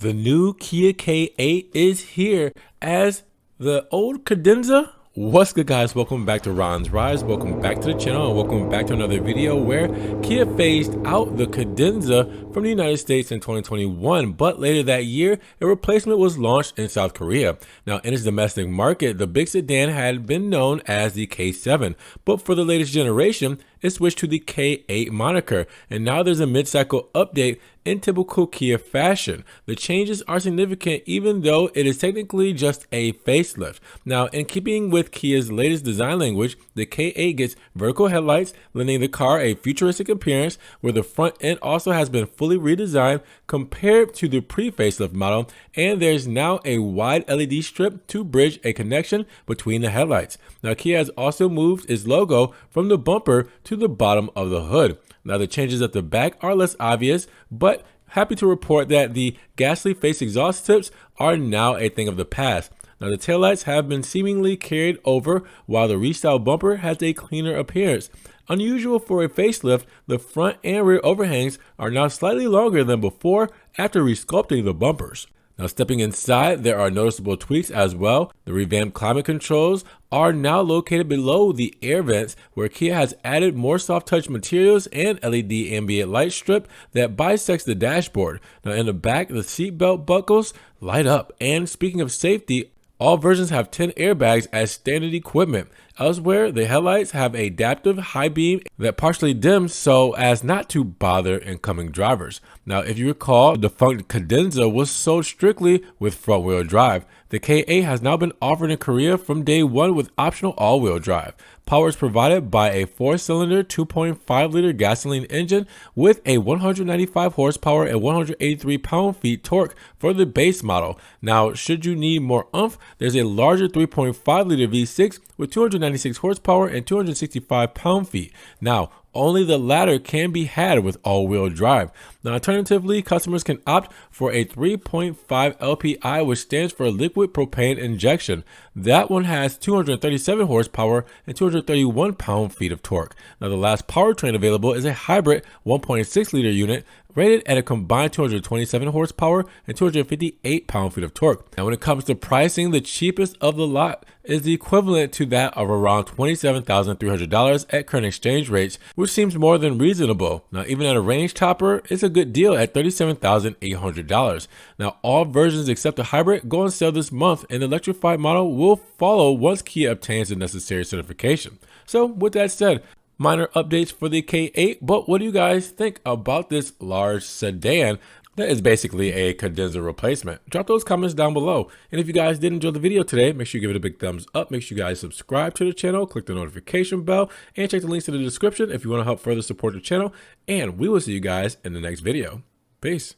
The new Kia K8 is here as the old cadenza. What's good, guys? Welcome back to Ron's Rise. Welcome back to the channel and welcome back to another video where Kia phased out the cadenza from the United States in 2021, but later that year a replacement was launched in South Korea. Now in its domestic market, the big sedan had been known as the K7, but for the latest generation it switched to the K8 moniker, and now there's a mid-cycle update in typical Kia fashion. The changes are significant even though it is technically just a facelift. Now, in keeping with Kia's latest design language, the K8 gets vertical headlights, lending the car a futuristic appearance, where the front end also has been fully redesigned compared to the pre-facelift model, and there's now a wide LED strip to bridge a connection between the headlights. Now, Kia has also moved its logo from the bumper to the bottom of the hood. Now, the changes at the back are less obvious, but happy to report that the ghastly face exhaust tips are now a thing of the past. Now, the taillights have been seemingly carried over, while the restyled bumper has a cleaner appearance. Unusual for a facelift, the front and rear overhangs are now slightly longer than before after resculpting the bumpers. Now, stepping inside, there are noticeable tweaks as well. The revamped climate controls are now located below the air vents, where Kia has added more soft touch materials and LED ambient light strip that bisects the dashboard. Now, in the back, the seatbelt buckles light up. And speaking of safety, all versions have 10 airbags as standard equipment. Elsewhere, the headlights have adaptive high beam that partially dims so as not to bother incoming drivers. Now, if you recall, the defunct cadenza was sold strictly with front-wheel drive. The K8 has now been offered in Korea from day one with optional all-wheel drive. Power is provided by a 4-cylinder 2.5-liter gasoline engine with a 195 horsepower and 183 pound-feet torque for the base model. Now, should you need more oomph, there's a larger 3.5-liter V6 with 296 horsepower and 265 pound-feet. Now, only the latter can be had with all-wheel drive. Now, alternatively, customers can opt for a 3.5 LPI, which stands for liquid propane injection. That one has 237 horsepower and 231 pound-feet of torque. Now, the last powertrain available is a hybrid 1.6-liter unit rated at a combined 227 horsepower and 258 pound-feet of torque. Now, when it comes to pricing, the cheapest of the lot is the equivalent to that of around $27,300 at current exchange rates, which seems more than reasonable. Now, even at a range topper, it's a good deal at $37,800. Now, all versions except the hybrid go on sale this month, and the electrified model will follow once Kia obtains the necessary certification. So, with that said, minor updates for the K8, but what do you guys think about this large sedan that is basically a cadenza replacement? Drop those comments down below. And if you guys did enjoy the video today, make sure you give it a big thumbs up. Make sure you guys subscribe to the channel, click the notification bell, and check the links in the description if you want to help further support the channel. And we will see you guys in the next video. Peace.